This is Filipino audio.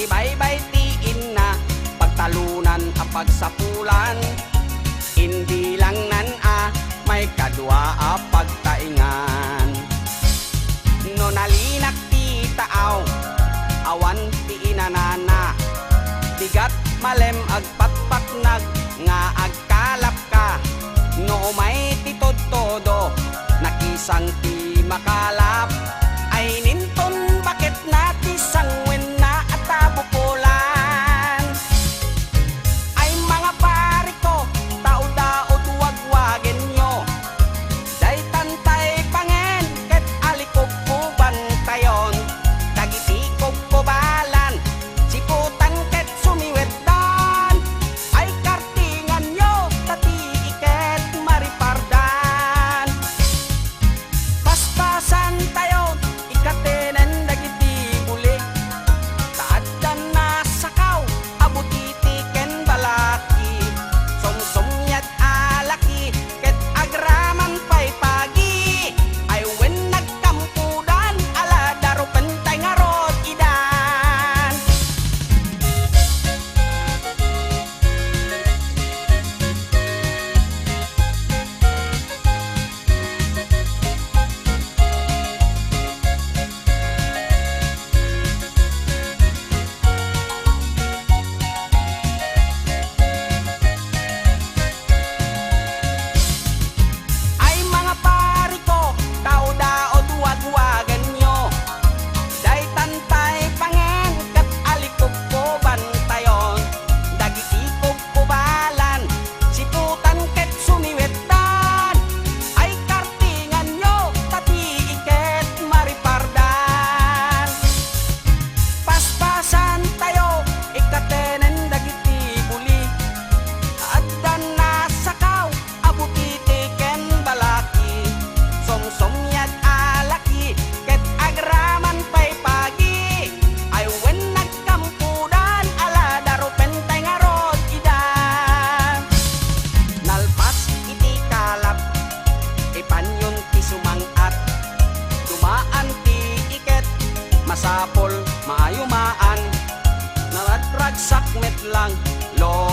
Di baybay tiin na pagtalunan a pagsapulan. Hindi lang nan may kadwa a pagtaingan. No nalinak ti taaw, awan ti inanana. Digat malem agpatpatnag nga agkalap ka. No may titod-todo nakisang ti makalap. Ay ninton bakit nati sangwen na at tabukulan. Ay mga pari ko, tao-daod wag-wagen nyo. Day tantay pangen, ket alikog po bantayon. Dagiti kog kubalan, siputan ket sumiwet dan. Ay kartingan nyo, tati iket maripardan. Paspasan tayo, ikatenen dagiti buli. Taaddan na sakaw, abutiti ken balaki. Somsomyat alaki, ket agraman pay pagi. Ay wen nagkampudan, ala daro pentay nga rod idan. Ay mga pari ko, tao-daod wag-wagan nyo. Day tantay pangen, kat alikog ko bantayon. Dagiti kog kubalan, siputan ket sumiwetdan. Ay kartingan nyo, tati iket maripardan. Paspasan tayo, ikatenen dagiti buli. Addan na sakaw, abutiti ken balaki. Somsomyat alaki, ket agraman pay pagi. Ay wen nagkampudan, ala daro pentay nga rod idan. Nalpas iti kalap, ipanyon ti sumangat. Dumaan ti iket, masapol maayumaan. Nawadragsak met lang, lo